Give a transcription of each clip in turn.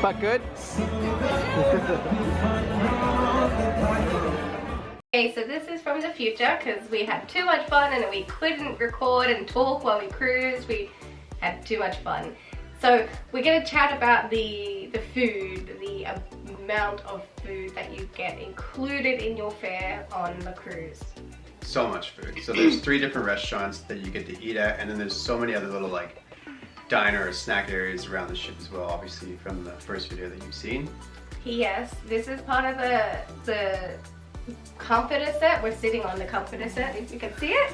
But good? Okay, so this is from the future because we had too much fun and we couldn't record and talk while we cruised. We had too much fun. So we're going to chat about the food, the amount of food that you get included in your fare on the cruise. So much food. So there's 3 different restaurants that you get to eat at, and then there's so many other little like diner or snack areas around the ship as well, obviously from the first video that you've seen. Yes, this is part of the comforter set. We're sitting on the comforter set, if you can see it.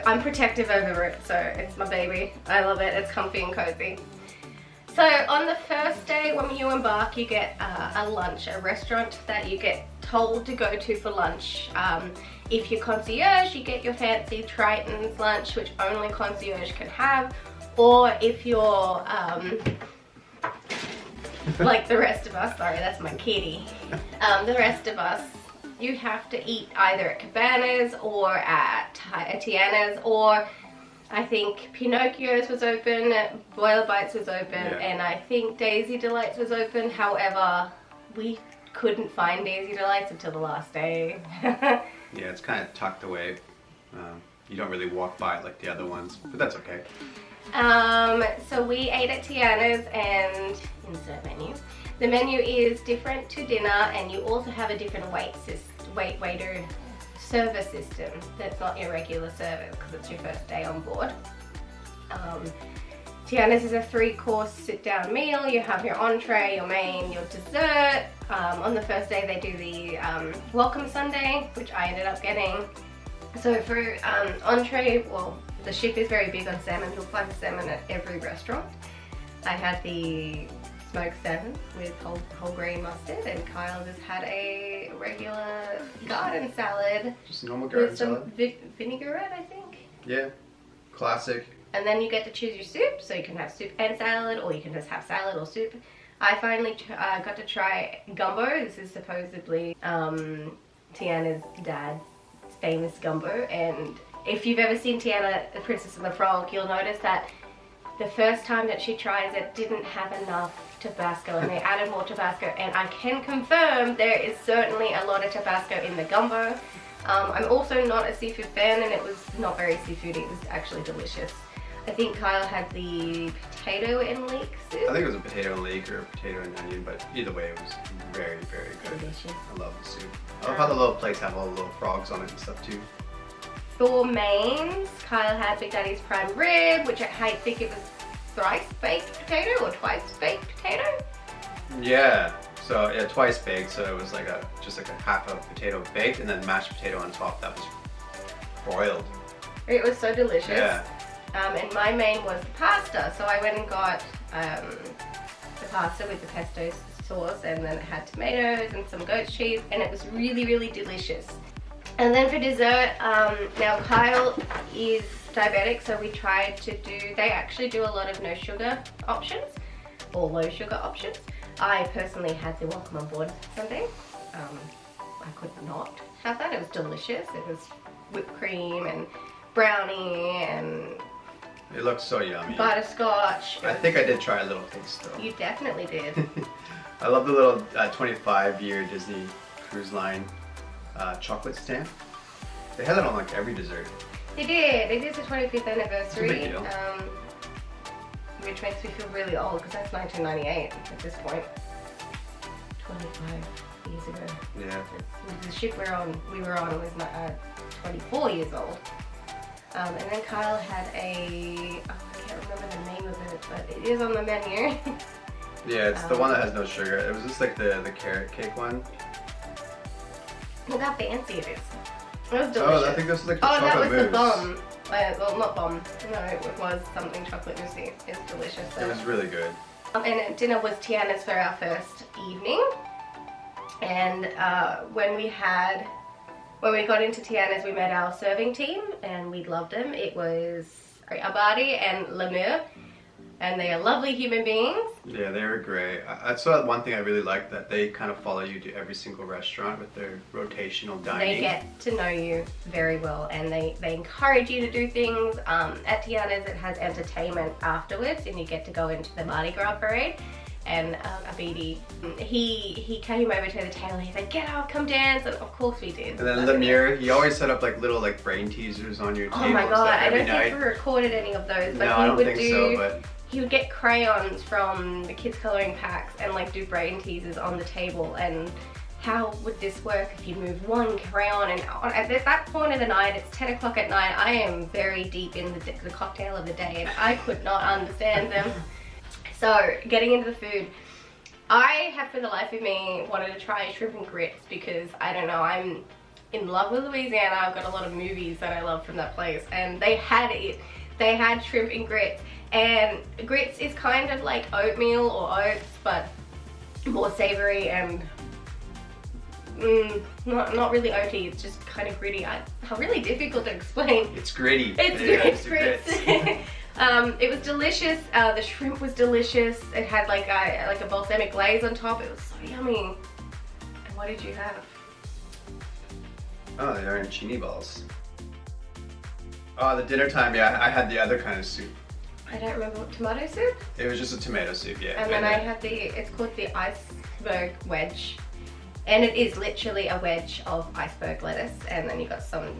I'm protective over it, so it's my baby. I love it. It's comfy and cozy. So on the first day when you embark, you get a lunch, a restaurant that you get told to go to for lunch. If you're concierge, you get your fancy Triton's lunch, which only concierge can have. Or if you're like the rest of us, sorry, that's my kitty. The rest of us, you have to eat either at Cabanas or at Tiana's, or I think Pinocchio's was open, Boiler Bites was open, and I think Daisy Delights was open. However, we couldn't find Daisy Delights until the last day. Yeah, it's kind of tucked away. You don't really walk by it like the other ones, but that's okay. So we ate at Tiana's, and insert menu. The menu is different to dinner, and you also have a different waiter service system that's not your regular service because it's your first day on board. Tiana's is a 3-course sit-down meal. You have your entree, your main, your dessert. On the first day they do the welcome sundae, which I ended up getting. So for entree, well, the ship is very big on salmon. You'll find salmon at every restaurant. I had the smoked salmon with whole grain mustard, and Kyle just had a regular garden salad. Just a normal garden with some salad? vinaigrette, I think. Yeah, classic. And then you get to choose your soup, so you can have soup and salad, or you can just have salad or soup. I finally got to try gumbo. This is supposedly Tiana's dad's famous gumbo, and if you've ever seen Tiana, the Princess and the Frog, you'll notice that the first time that she tries it didn't have enough Tabasco, and they added more Tabasco, and I can confirm there is certainly a lot of Tabasco in the gumbo. I'm also not a seafood fan, and it was not very seafoody. It was actually delicious. I think Kyle had the potato and leek soup. I think it was a potato and leek or a potato and onion, but either way it was very, very good. Delicious. I love the soup. I love how the little plates have all the little frogs on it and stuff too. For mains, Kyle had Big Daddy's prime rib, which I think it was thrice baked potato or twice baked potato. Yeah, so yeah, twice baked, so it was like just like a half a potato baked and then mashed potato on top that was broiled. It was so delicious. Yeah. And my main was the pasta, so I went and got the pasta with the pesto sauce, and then it had tomatoes and some goat cheese, and it was really, really delicious. And then for dessert, now Kyle is diabetic, so we tried to they actually do a lot of no sugar options, or low sugar options. I personally had the welcome on board sundae. I could not have that. It was delicious. It was whipped cream and brownie and It looks so yummy. butterscotch. I think I did try a little taste though. You definitely did. I love the little 25-year Disney Cruise Line chocolate stamp. They had it on like every dessert. They did. It is the 25th anniversary. It's a big deal. Which makes me feel really old because that's 1998 at this point. 25 years ago. Yeah. The ship we were on was 24 years old. And then Kyle had I can't remember the name of it, but it is on the menu. Yeah, it's the one that has no sugar. It was just like the carrot cake one. Look how fancy it is. It was delicious. Oh, I think this was like the chocolate that was mousse. the bomb. Well, not bomb. No, it was something chocolate moussey. It's delicious. It was really good. And dinner was Tiana's for our first evening. And when we got into Tiana's, we met our serving team, and we loved them. It was Abadi and Lemur. and they are lovely human beings. Yeah, they were great. That's one thing I really like, that they kind of follow you to every single restaurant with their rotational dining. They get to know you very well, and they encourage you to do things. At Tiana's it has entertainment afterwards, and you get to go into the Mardi Gras parade. And Abidi, he came over to the table and he's like, get up, come dance, and of course we did. And then Lemire, he always set up like little like brain teasers on your table. Oh my god, I don't night. think we recorded any of those, but No, he I don't would think do, so, but he would get crayons from the kids colouring packs and like do brain teasers on the table, and how would this work if you move one crayon, and at that point of the night, it's 10 o'clock at night, I am very deep in the cocktail of the day and I could not understand them. So, getting into the food, I have for the life of me wanted to try shrimp and grits because, I don't know, I'm in love with Louisiana. I've got a lot of movies that I love from that place, and they had it. They had shrimp and grits, and grits is kind of like oatmeal or oats, but more savory and not really oaty. It's just kind of gritty. How really difficult to explain. it's gritty. It's grits. It was delicious. The shrimp was delicious. It had like a balsamic glaze on top. It was so yummy. And what did you have? Oh, they arancini balls. Oh, the dinner time, yeah, I had the other kind of soup. I don't remember what, tomato soup? It was just a tomato soup, yeah. And then I had it's called the iceberg wedge. And it is literally a wedge of iceberg lettuce. And then you got some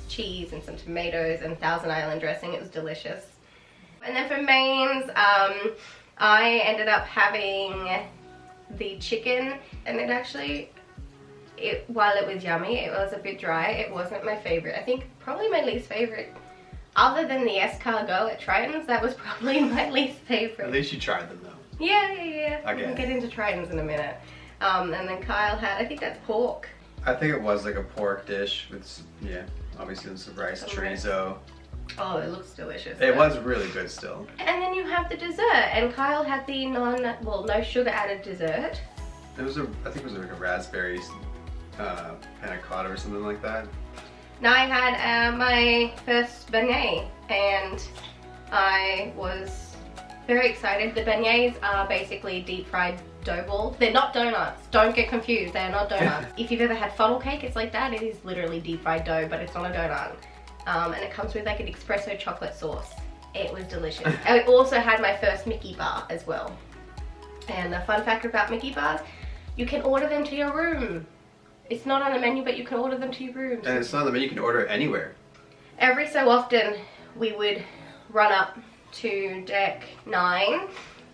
cheese and some tomatoes and Thousand Island dressing. It was delicious. And then for mains, I ended up having the chicken, and it actually, while it was yummy, it was a bit dry. It wasn't my favorite. I think probably my least favorite, other than the escargot at Triton's, that was probably my least favorite. At least you tried them though. Yeah. Okay. We can get into Triton's in a minute. And then Kyle had, I think that's pork. I think it was like a pork dish with, yeah, obviously some rice, chorizo. Oh, it looks delicious. It was really good still. And then you have the dessert, and Kyle had the no sugar added dessert. It was I think it was like a raspberry panna cotta or something like that. Now I had my first beignet, and I was very excited. The beignets are basically deep fried dough balls. They're not donuts. Don't get confused. They're not donuts. If you've ever had funnel cake, it's like that. It is literally deep fried dough, but it's not a donut. And it comes with like an espresso chocolate sauce. It was delicious. I also had my first Mickey bar as well. And a fun fact about Mickey bars, you can order them to your room. It's not on the menu, but you can order them to your room. And it's not on the menu, you can order it anywhere. Every so often, we would run up to deck 9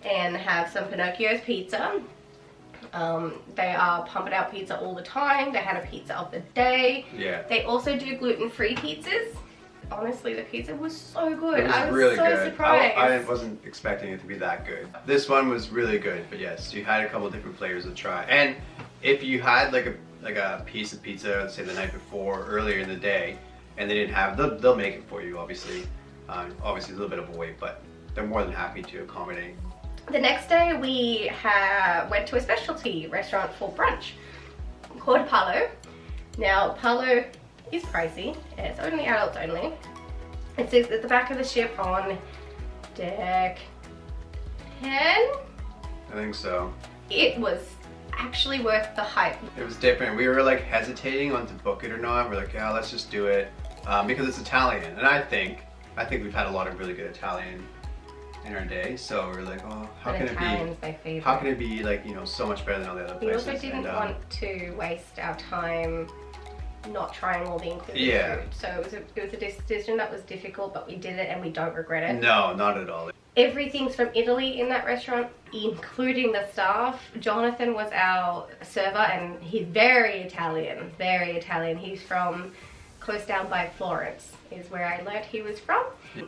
and have some Pinocchio's pizza. They are pumping out pizza all the time. They had a pizza of the day. Yeah. They also do gluten-free pizzas. Honestly, the pizza was so good. It was I was really so good. surprised. I wasn't expecting it to be that good. This one was really good, but yes, you had a couple different flavors to try. And if you had like a piece of pizza, let's say the night before, earlier in the day, and they didn't have, they'll make it for you, obviously. Obviously, a little bit of a wait, but they're more than happy to accommodate. The next day, we went to a specialty restaurant for brunch called Palo. Now, Palo is pricey. It's only adults only. It sits at the back of the ship on deck 10. I think so. It was actually worth the hype. It was different. We were like hesitating on to book it or not. We're like, yeah, let's just do it because it's Italian, and I think we've had a lot of really good Italian in our day. So we're like, oh, how can it be like, you know, so much better than all the other places? We also didn't want to waste our time not trying all the included food. So it was a decision that was difficult, but we did it and we don't regret it. No, not at all. Everything's from Italy in that restaurant, including the staff. Jonathan was our server, and he's very Italian, very Italian. He's from close down by Florence, is where I learnt he was from.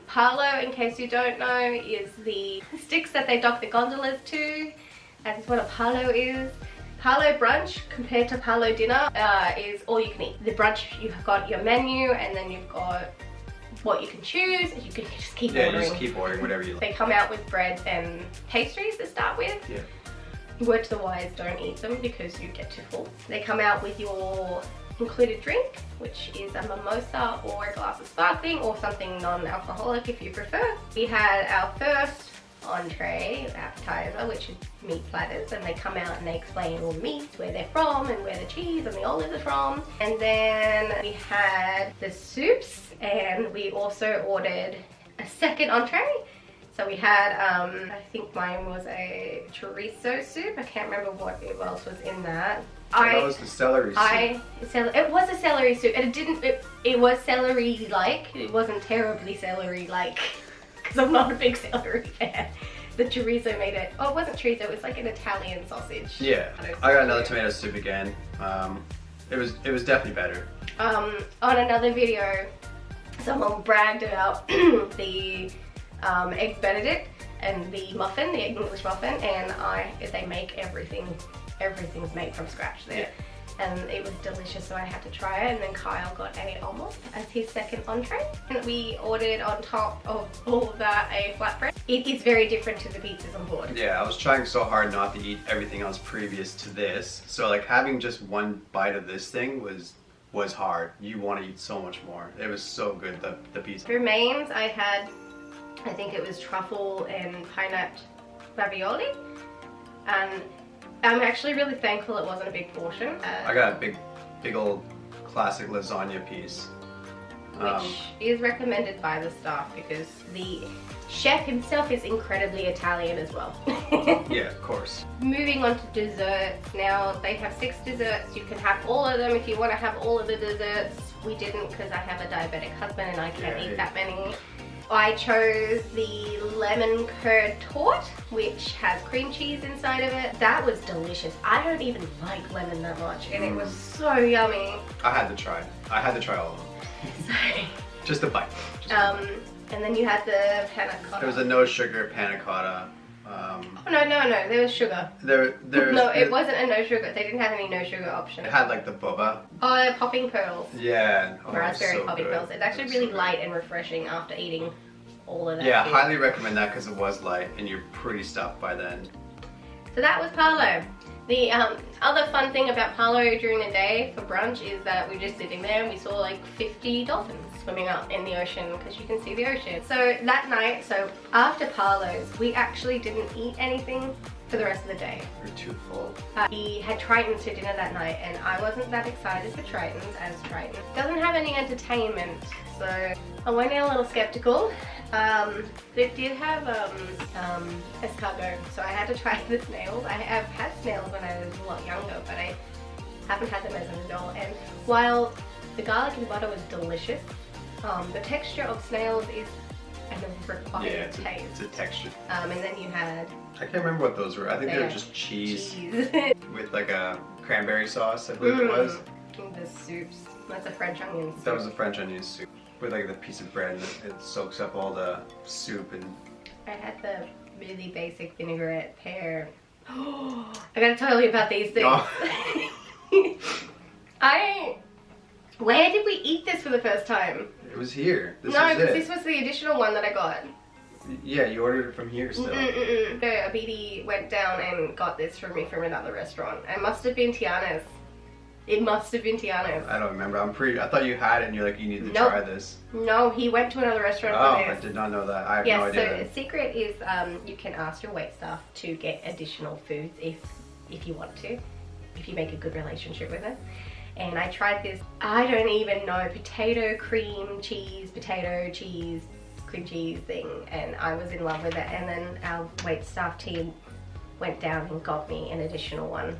Palo, in case you don't know, is the sticks that they dock the gondolas to. That is what a palo is. Palo brunch compared to Palo dinner is all you can eat. The brunch, you've got your menu, and then you've got what you can choose, and you can just keep ordering. Yeah, you just keep ordering whatever you like. They come out with breads and pastries to start with. Yeah. Word to the wise, don't eat them because you get too full. They come out with your included drink, which is a mimosa or a glass of sparkling or something non-alcoholic if you prefer. We had our first entree, appetizer, which is meat platters, and they come out and they explain all the meats, where they're from, and where the cheese and the olives are from. And then we had the soups, and we also ordered a second entree. So we had, I think mine was a chorizo soup. I can't remember what else was in that. That was the celery soup. It was a celery soup, and it was celery-like. It wasn't terribly celery-like, because I'm not a big celery fan. The chorizo made it. Oh, it wasn't chorizo. It was like an Italian sausage. Yeah, I got another tomato soup again. It was definitely better. On another video, someone bragged about the eggs Benedict and the muffin, the egg English muffin, and they make everything's made from scratch there. Yeah. And it was delicious, so I had to try it. And then Kyle got a omelette as his second entree. And we ordered on top of all of that a flatbread. It is very different to the pizzas on board. Yeah, I was trying so hard not to eat everything else previous to this. So like having just one bite of this thing was hard. You want to eat so much more. It was so good, the pizza. For mains, I had, I think it was truffle and pineapple ravioli. And I'm actually really thankful it wasn't a big portion. I got a big old classic lasagna piece. Which is recommended by the staff because the chef himself is incredibly Italian as well. Yeah, of course. Moving on to desserts. Now they have 6 desserts. You can have all of them if you want to have all of the desserts. We didn't because I have a diabetic husband and I can't eat that many. I chose the lemon curd torte, which has cream cheese inside of it. That was delicious. I don't even like lemon that much, and it was so yummy. I had to try. I had to try all of them. Sorry. Just a bite. And then you had the panna cotta. There was a no sugar panna cotta. Oh, no, there was sugar. No, it wasn't a no sugar. They didn't have any no sugar option. It had like the boba. Oh, popping pearls. Yeah. Oh, raspberry so popping good. pearls. It's actually really light and refreshing after eating all of that. Yeah, food. highly recommend that because it was light and you're pretty stuffed by then. So that was Palo. The other fun thing about Palo during the day for brunch is that we're just sitting there and we saw like 50 dolphins swimming up in the ocean because you can see the ocean. So that night, after Palo's, we actually didn't eat anything for the rest of the day. You're too full. We had Triton's for dinner that night and I wasn't that excited for Triton's as Triton doesn't have any entertainment, so I went in a little skeptical. They did have escargot, so I had to try the snails. I have had snails when I was a lot younger, but I haven't had them as an adult. And while the garlic and butter was delicious, the texture of snails is an required taste. It's a texture. And then you had... I can't remember what those were. I think they were just cheese. With like a cranberry sauce, I believe it was. The soups. That's a French onion soup. That was a French onion soup. With like the piece of bread and it soaks up all the soup and... I had the really basic vinaigrette pear. I gotta tell you about these things. Oh. Where did we eat this for the first time? It was here. No, because this was the additional one that I got. Yeah, you ordered it from here still. Abidi went down and got this for me from another restaurant. It must have been Tiana's. It must have been Tiana's. I don't remember. I thought you had it and you're like, you need to try this. No, he went to another restaurant for this. I did not know that. I have no idea. So the secret is you can ask your waitstaff to get additional foods if you want to, if you make a good relationship with them. And I tried this, I don't even know, potato cream cheese cream cheese thing, and I was in love with it. And then our waitstaff team went down and got me an additional one,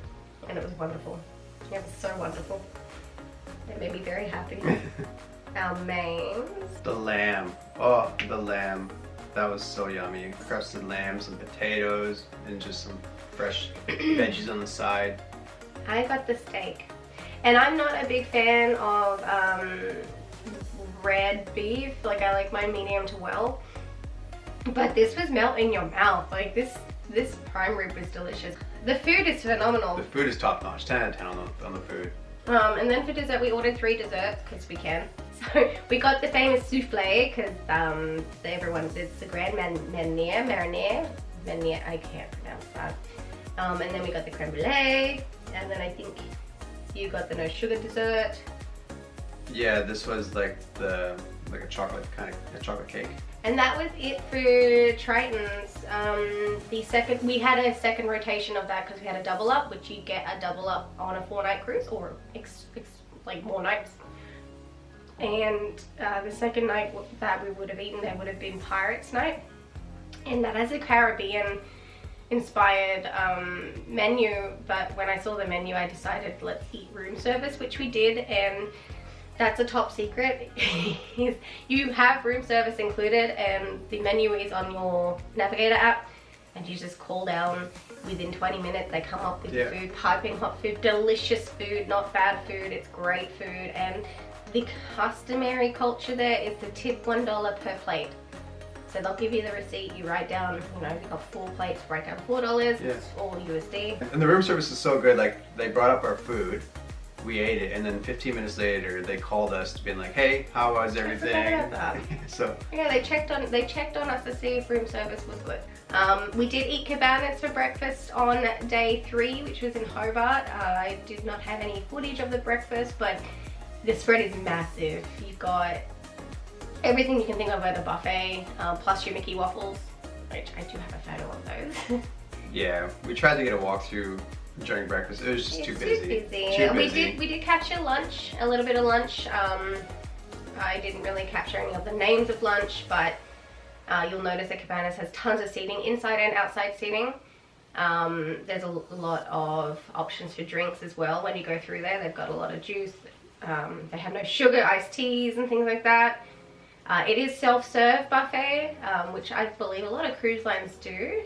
and it was wonderful. It was so wonderful. It made me very happy. Our mains. The lamb. Oh, the lamb. That was so yummy. Crusted lamb, some potatoes, and just some fresh veggies on the side. I got the steak. And I'm not a big fan of red beef. Like, I like mine medium to well. But this was melt in your mouth. Like, this prime rib was delicious. The food is phenomenal. The food is top notch. 10 out of 10 on the food. And then for dessert, we ordered 3 desserts because we can. So we got the famous souffle because it's the Grand Marnier, I can't pronounce that. And then we got the creme brulee, and then I think you got the no sugar dessert. Yeah, this was like a chocolate a chocolate cake. And that was it for Triton's. We had a second rotation of that because we had a double up, which you get a double up on a 4-night cruise, or like more nights. And the second night that we would have eaten there would have been Pirates Night, and that has a Caribbean inspired menu. But when I saw the menu, I decided let's eat room service, which we did, and that's a top secret. You have room service included, and the menu is on your Navigator app, and you just call down. Within 20 minutes they come up with food, piping hot food, delicious food, not bad food, it's great food. And the customary culture there is to tip $1 per plate. So they'll give you the receipt, you write down, you know, you've got 4 plates, write down $4, it's all USD. And the room service is so good, like they brought up our food, we ate it, and then 15 minutes later they called us being like, hey, how was everything? So yeah, they checked on us to see if room service was good. We did eat cabanas for breakfast on day 3, which was in Hobart. I did not have any footage of the breakfast, but the spread is massive. You've got everything you can think of at a buffet, plus your Mickey waffles, which I do have a photo of those. Yeah, we tried to get a walkthrough during breakfast. It was just too busy. Too busy. We did capture lunch, a little bit of lunch. I didn't really capture any of the names of lunch, but you'll notice that Cabanas has tons of seating, inside and outside seating. There's a lot of options for drinks as well. When you go through there, they've got a lot of juice. They have no sugar, iced teas and things like that. It is self-serve buffet, which I believe a lot of cruise lines do.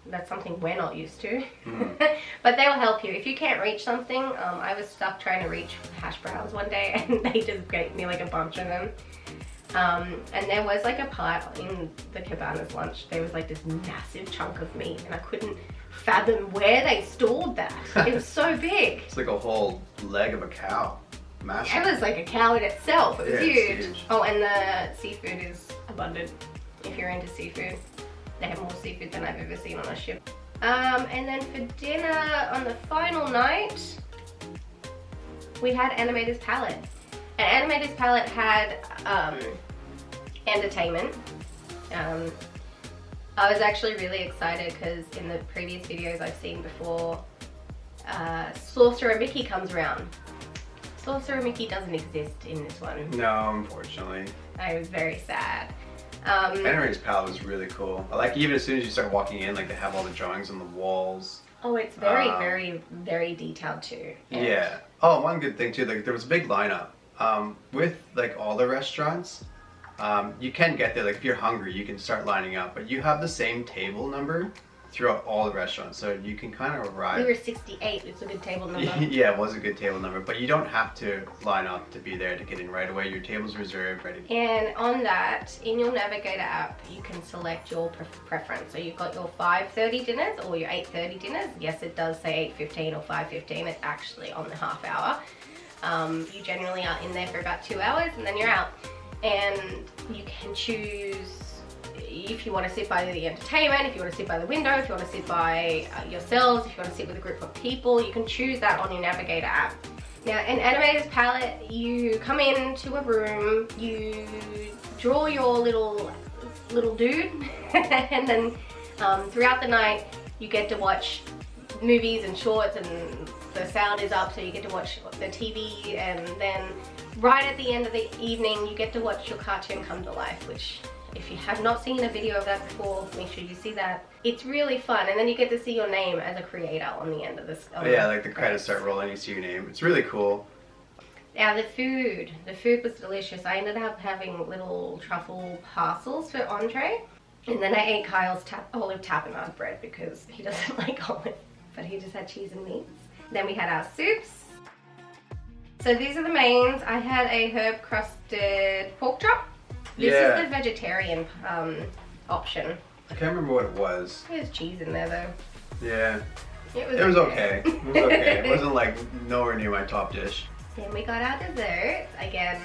That's something we're not used to. But they'll help you. If you can't reach something, I was stuck trying to reach hash browns one day and they just gave me like a bunch of them. And there was like a part in the Cabana's lunch, there was like this massive chunk of meat and I couldn't fathom where they stored that. It was so big. It's like a whole leg of a cow. Massive. It was like a cow in itself. It was huge. huge. Oh, and the seafood is abundant if you're into seafood. They have more seafood than I've ever seen on a ship. And then for dinner on the final night, we had Animator's Palette. And Animator's Palette had entertainment. I was actually really excited because in the previous videos I've seen before, Sorcerer Mickey comes around. Sorcerer Mickey doesn't exist in this one. No, unfortunately. I was very sad. Animator's Palette was really cool. I like even as soon as you start walking in, like they have all the drawings on the walls. Oh, it's very, very detailed too. And yeah. Oh, one good thing too, like there was a big lineup. With like all the restaurants, you can get there, like if you're hungry, you can start lining up, but you have the same table number throughout all the restaurants, so you can kind of arrive. We were 68, it's a good table number. Yeah, it was a good table number, but you don't have to line up to be there to get in right away. Your table's reserved, ready. And on that, in your Navigator app, you can select your preference. So you've got your 5:30 dinners or your 8:30 dinners. Yes, it does say 8:15 or 5:15. It's actually on the half hour. You generally are in there for about 2 hours and then you're out. And you can choose if you want to sit by the entertainment, if you want to sit by the window, if you want to sit by yourselves, if you want to sit with a group of people, you can choose that on your Navigator app. Now in Animator's Palette, you come into a room, you draw your little dude, and then throughout the night you get to watch movies and shorts, and the sound is up so you get to watch the TV, and then right at the end of the evening you get to watch your cartoon come to life, which if you have not seen a video of that before, make sure you see that. It's really fun, and then you get to see your name as a creator on the end of this. Oh yeah, like the credits start rolling, you see your name. It's really cool. Now the food was delicious. I ended up having little truffle parcels for entree, and then I ate Kyle's olive tapenade bread because he doesn't like olive, but he just had cheese and meats. Then we had our soups. So these are the mains. I had a herb crusted pork chop. This is the vegetarian option. I can't remember what it was. There's cheese in there though. Yeah. It was okay. It was okay. It wasn't like nowhere near my top dish. Then we got our desserts. Again,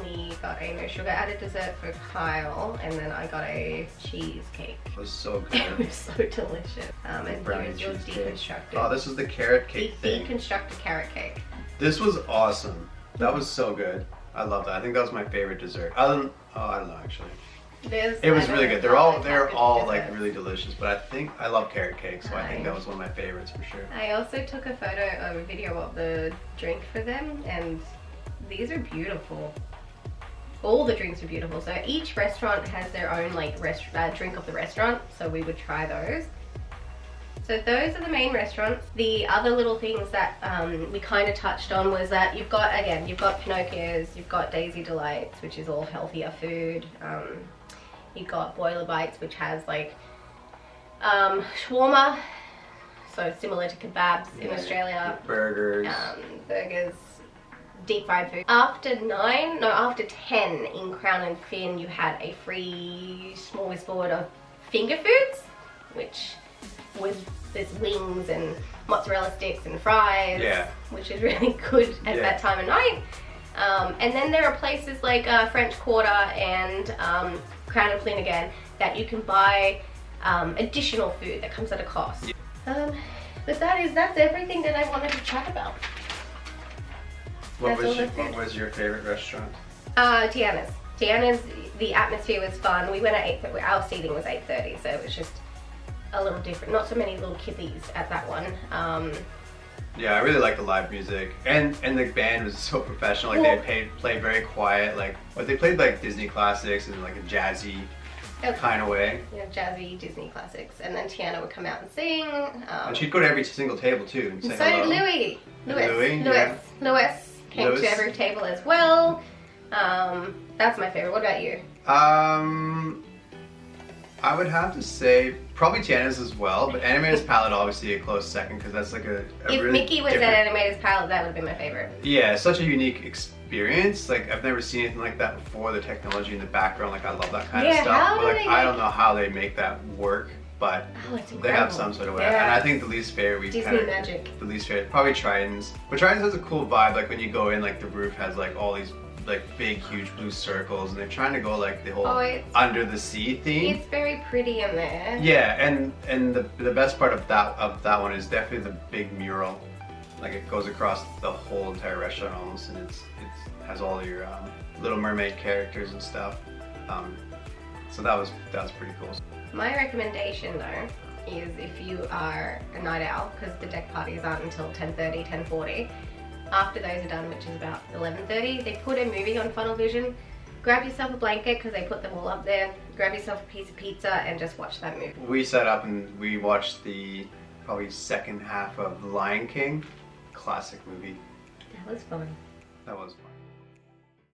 we got a no sugar added dessert for Kyle, and then I got a cheesecake. It was so good. It was so delicious. And here's yours deconstructed. Oh, this is the carrot cake thing. Deconstructed carrot cake. This was awesome. That was so good. I love that. I think that was my favorite dessert. I don't know actually. It was really good. They're all like really delicious, but I think I love carrot cake, so I think that was one of my favorites for sure. I also took a photo of a video of the drink for them, and these are beautiful. All the drinks are beautiful. So each restaurant has their own like drink of the restaurant, so we would try those. So those are the main restaurants. The other little things that we kind of touched on was that you've got Pinocchio's, you've got Daisy Delights, which is all healthier food. You've got Boiler Bites, which has like shawarma, so similar to kebabs in Australia. Burgers. Burgers, deep fried food. After 10 in Crown and Fin, you had a free smorgasbord of finger foods, which was there's wings and mozzarella sticks and fries, which is really good at that time of night. And then there are places like French Quarter and Crown and Flynn again that you can buy additional food that comes at a cost. But that's everything that I wanted to chat about. What was your favorite restaurant? Tiana's. Tiana's, the atmosphere was fun. We went at 8:30. Our seating was 8:30, so it was just a little different. Not so many little kiddies at that one. Yeah, I really like the live music, and the band was so professional. Like they played very quiet. Like they played like Disney classics in like a jazzy kind of way. Yeah, jazzy Disney classics, and then Tiana would come out and sing. And she'd go to every single table too and say so hello. Did Louis came Louis. to every table as well. That's my favorite. What about you? I would have to say probably Tiana's as well, but Animator's Palette obviously a close second because that's like a if really Mickey was different... at Animator's Palette, that would have been my favorite. Yeah, such a unique experience. Like I've never seen anything like that before. The technology in the background, like I love that kind of stuff. But like I don't know how they make that work, but they have some sort of way. And I think the least favorite the least favorite probably Trident's. But Trident's has a cool vibe. Like when you go in, like the roof has like all these like big huge blue circles, and they're trying to go like the whole under the sea theme. It's very pretty in there. Yeah, and the best part of that one is definitely the big mural. Like it goes across the whole entire restaurant almost, and it has all your Little Mermaid characters and stuff. So that was pretty cool. My recommendation though is if you are a night owl, because the deck parties aren't until 10:30, 10:40. After those are done, which is about 11:30, they put a movie on Funnel Vision. Grab yourself a blanket because they put them all up there. Grab yourself a piece of pizza and just watch that movie. We sat up and we watched the probably second half of Lion King. Classic movie. That was fun. That was.